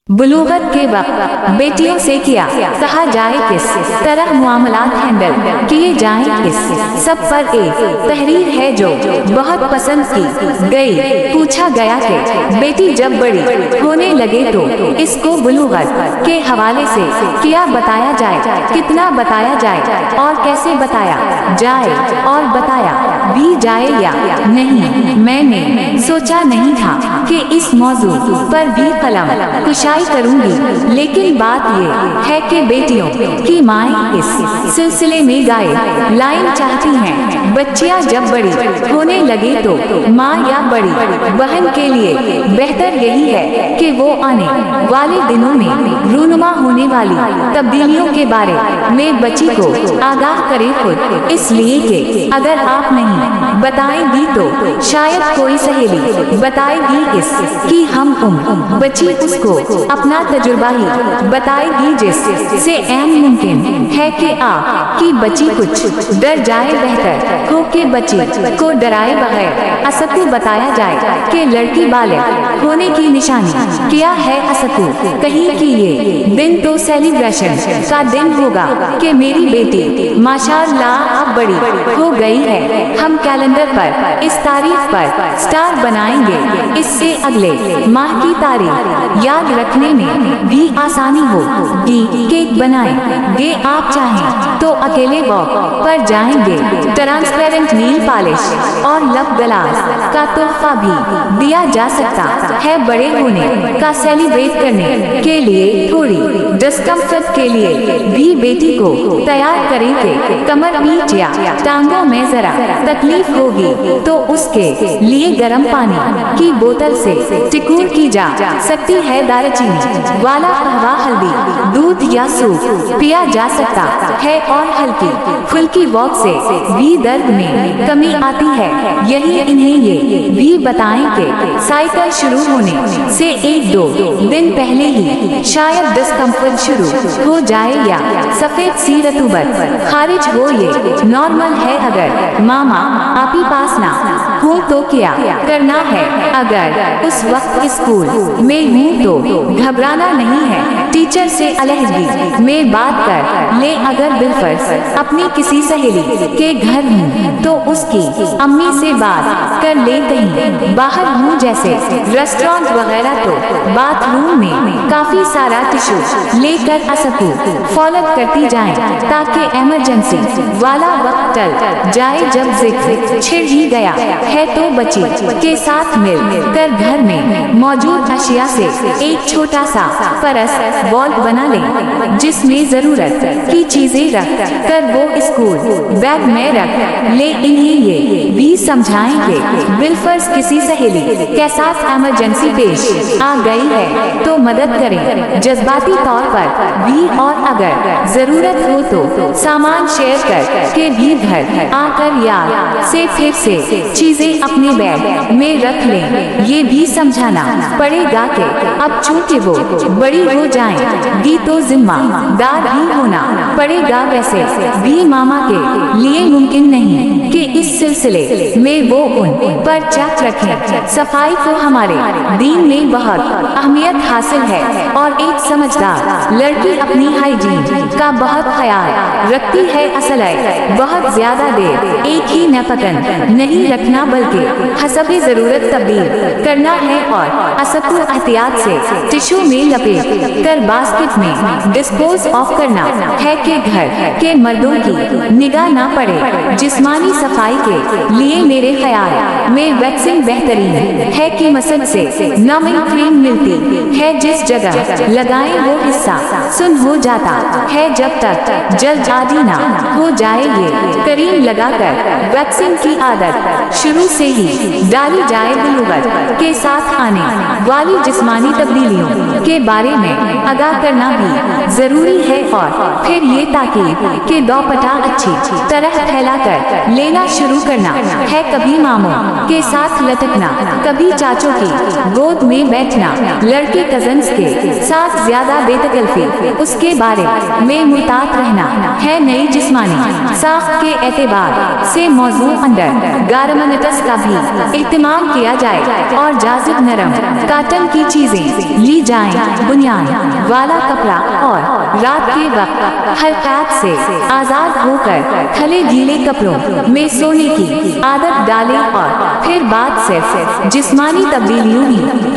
बुलूगत के वक्त बेटियों से क्या कहा जाए, किस तरह मामलात हैंडल किए जाएं, इस सब पर एक तहरीर है जो बहुत पसंद की गई। पूछा गया कि बेटी जब बड़ी होने लगे तो इसको बुलूगत के हवाले से क्या बताया जाए, कितना बताया जाए और कैसे बताया जाए और बताया भी जाए या नहीं। मैंने सोचा नहीं था कि इस मौजू पर भी कलम कुशाई करूंगी, लेकिन बात ये है कि बेटियों की माएं इस सिलसिले में गाए लाइन चाहती हैं। बच्चियां जब बड़ी होने लगे तो माँ या बड़ी बहन के लिए बेहतर यही है कि वो आने वाले दिनों में रूनुमा होने वाली तब्दीलियों के बारे में बच्ची को आगाह करे खुद, इसलिए कि अगर आप नहीं बताएंगी तो शायद कोई सहेली बताएगी इस कि हम बच्ची उसको अपना तजुर्बा ही बताएगी, जिससे ऐन मुमकिन है कि आपकी बच्ची कुछ डर जाए। बेहतर हो कि बच्ची को डराए बगैर असकू बताया जाए कि लड़की बालिग होने की निशानी क्या है। असकू कही कि ये दिन तो सेलिब्रेशन का दिन होगा कि मेरी बेटी माशाअल्लाह अब बड़ी हो गई है। हम कैलेंडर पर इस तारीख पर स्टार बनाएंगे, इससे अगले माह की तारीख याद रखने में भी आसानी होगी। केक बनाएंगे, आप चाहें तो अकेले वॉक पर जाएंगे। ट्रांसपेरेंट नील पॉलिश और लब ग्लास का तोहफा भी दिया जा सकता है। बड़े होने का सेलिब्रेट करने के लिए थोड़ी डिस्कम्फर्ट के लिए भी बेटी को तैयार करेंगे। कमर, पीठ या टांगों में जरा तकलीफ होगी तो उसके लिए गर्म पानी की बोतल से टिकूर की जा सकती है। दालचीनी वाला कहवा, हल्दी, दूध या सूप पिया जा सकता है और हल्की फुल्की वॉक से भी दर्द में कमी आती है। यही इन्हें ये भी बताएं कि साइकिल शुरू होने से 1-2 दिन पहले ही शायद डिस्कम्फर्ट शुरू हो जाए या सफेद सी रतूबत खारिज हो। ये नॉर्मल है। अगर मामा आपी पास ना हो तो क्या करना है? अगर उस वक्त स्कूल में हूँ तो घबराना नहीं है, टीचर से अलहदगी में बात कर ले। अगर बिलफर्ज अपनी किसी सहेली के घर हूँ तो उसकी अम्मी से बात कर ले। कहीं बाहर हूँ जैसे रेस्टोरेंट वगैरह तो बाथरूम में काफी सारा टिश्यू लेकर असकू फॉलो करती जाएं ताकि इमरजेंसी वाला वक्त टल जाए। जब जिक्र छिड़ ही गया है तो बच्ची के साथ मिल कर घर में मौजूद अशिया से एक छोटा सा परस बॉल बना ले, जिसमें जरूरत की चीजें रख कर वो स्कूल बैग में रख ले। इन्हें ये भी समझाएंगे बिलफर्ज किसी सहेली के साथ इमरजेंसी पेश आ गई है तो मदद करें जज्बाती तौर पर भी, और अगर जरूरत हो तो सामान शेयर कर के भी घर आकर याद से फिर से चीजें अपने बैग में रख लें। ये भी समझाना पड़ेगा कि अब चूंकि वो बड़ी हो जाएंगी तो जिम्मेदार भी होना पड़ेगा। वैसे भी मामा के लिए मुमकिन नहीं कि इस सिलसिले में वो उन पर चेक रखें। सफाई को हमारे दीन में बहुत अहमियत हासिल है और एक समझदार लड़की अपनी हाइजीन का बहुत ख्याल रखती है। असल है बहुत ज्यादा देर एक ही नपकन नहीं रखना बल्कि हसबे जरूरत तब्दील करना है और असकू एहतियात से टिश्यू में लपेट कर बास्केट में डिस्पोज ऑफ करना है कि घर के मर्दों की निगाह ना पड़े। जिस्मानी सफाई के लिए मेरे ख्याल में वैक्सिंग बेहतरीन है कि मसद से नमिंग क्रीम मिलती है, जिस जगह लगाएं वो हिस्सा सुन हो जाता है जब तक जल्द आदि ना हो जाए। ये क्रीम लगाकर वैक्सिंग की आदत शुरू से ही डाली जाए। बुलूगत के साथ आने वाली जिस्मानी तब्दीलियों के बारे में आगाह करना भी जरूरी है और फिर ये ताकीद के दोपट्टा अच्छी तरह फैलाकर लेना शुरू करना है। कभी मामों के साथ लटकना, कभी चाचों की गोद में बैठना, लड़के कजन्स के کے ساتھ زیادہ بے تکلفی اس کے بارے میں محتاط رہنا ہے۔ نئی جسمانی ساخت کے اعتبار سے موضوع انڈر گارمنٹس کا بھی اہتمام کیا جائے اور جاذب نرم کاٹن کی چیزیں لی جائیں۔ بنیان والا کپڑا اور رات کے وقت حرکات سے آزاد ہو کر کھلے گیلے کپڑوں میں سونے کی عادت ڈالیں اور پھر بات صرف جسمانی تبدیلیوں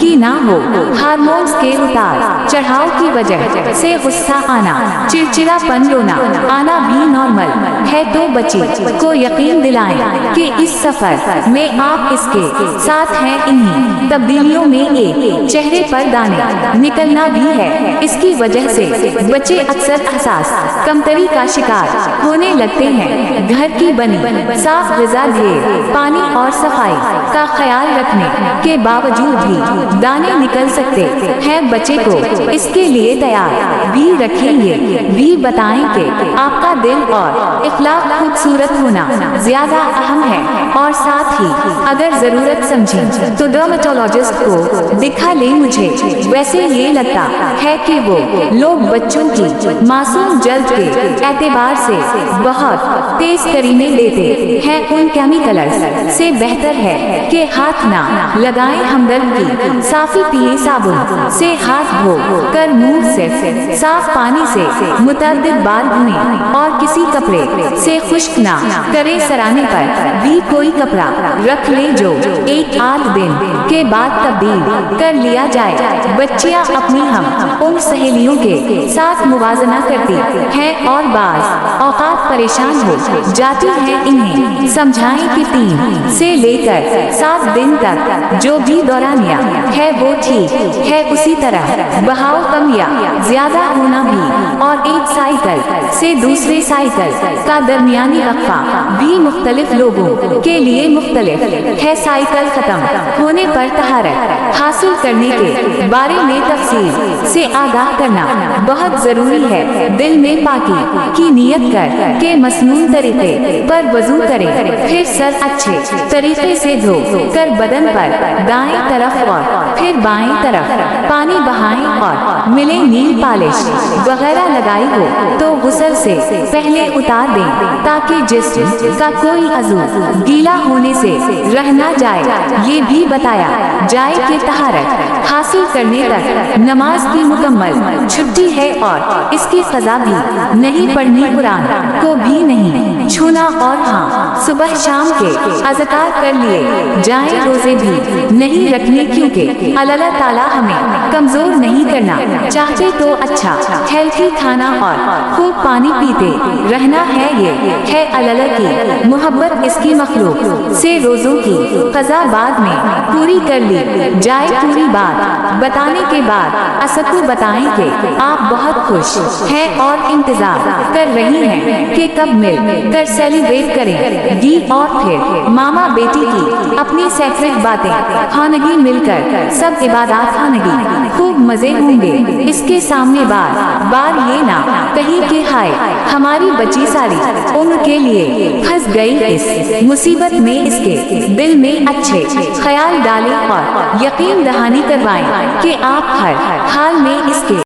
کی نہ ہو۔ ہارمونز کے اتار چڑھاؤ کی وجہ سے غصہ آنا، چڑچڑا پن، رونا آنا بھی نارمل ہے، تو بچی کو یقین دلائیں کہ اس سفر میں آپ اس کے ساتھ ہیں۔ انہی تبدیلیوں میں ایک چہرے پر دانے نکلنا بھی ہے۔ اس کی وجہ سے بچے اکثر احساس کمتری کا شکار ہونے لگتے ہیں۔ گھر کی بنی صاف غذا، ڈھیر پانی اور صفائی کا خیال رکھنے کے باوجود بھی دانے نکل سکتے ہیں۔ بچے کو اس کے لیے تیار بھی رکھیں گے، بھی بتائیں کہ آپ کا دل اور اخلاق خوبصورت ہونا زیادہ اہم ہے، اور ساتھ ہی اگر ضرورت سمجھیں تو ڈرمٹولوجسٹ کو دکھا لیں۔ مجھے ویسے یہ لگتا ہے کہ وہ لوگ بچوں کی معصوم جلد کے اعتبار سے بہت تیز کرینے لیتے ہیں۔ ان کیمیکلز سے بہتر ہے کہ ہاتھ نہ لگائیں۔ ہمدرد کی صافی پیے، صابن سے ہاتھ دھو کر منہ صرف صاف پانی سے متعدد بار دھوئیں اور کسی کپڑے سے خشک نہ کریں۔ سرانے پر بھی کوئی کپڑا رکھ لیں جو ایک آدھ دن کے بعد تبدیل کر لیا جائے۔ بچیاں اپنی ہم عمر سہیلیوں کے ساتھ موازنہ کرتی ہیں اور بعض اوقات پریشان ہو جاتی ہیں۔ انہیں سمجھائیں کہ 3 سے لے کر 7 دن تک جو بھی دورانیہ ہے وہ ٹھیک ہے، اسی طرح بہاؤ کم یا زیادہ ہونا بھی، اور ایک سائیکل سے دوسرے سائیکل کا درمیانی وقفہ بھی مختلف لوگوں کے لیے مختلف ہے۔ سائیکل ختم ہونے پر طہارت حاصل کرنے کے بارے میں تفصیل سے آگاہ کرنا بہت ضروری ہے۔ دل میں پاکی کی نیت کر کے مسنون طریقے پر وضو کریں، پھر سر اچھے طریقے سے دھو کر بدن پر دائیں طرف اور پھر بائیں طرف پانی بہائیں اور ملے نیل پالش وغیرہ لگائی ہو تو غسل سے پہلے اتار دیں تاکہ جسم کا کوئی عضو گیلا ہونے سے رہ نہ جائے۔ یہ بھی بتایا جائے کہ طہارت حاصل کرنے تک نماز کی مکمل چھٹی ہے اور اس کی قضا بھی نہیں پڑھنی، قرآن کو بھی نہیں چھونا، اور ہاں صبح شام کے اذکار کر لیے جائیں۔ روزے بھی نہیں رکھنے کیونکہ اللہ تعالیٰ ہمیں کمزور نہیں کرنا چاہتے، تو اچھا ہیلتھی کھانا اور خوب پانی پیتے رہنا ہے۔ یہ ہے اللہ کی محبت۔ اس کی مخلوق سے روزوں کی قضا بعد میں پوری کر لی جائے۔ پوری بات بتانے کے بعد اسکو بتائیں کہ آپ بہت خوش ہیں اور انتظار کر رہی ہیں کہ کب مل کر سیلیبریٹ کریں گی، اور پھر ماما بیٹی کی اپنی سیکرٹ باتیں خانگی مل کر سب عبادات خانگی خوب مزے ہوں گے۔ اس کے سامنے بار بار یہ نہ کہیں کہ ہائے ہماری بچی ساری عمر کے لیے پھنس گئی اس مصیبت میں۔ اس کے دل میں اچھے خیال ڈالیں اور یقین دہانی کروائیں کہ آپ ہر حال میں اس کے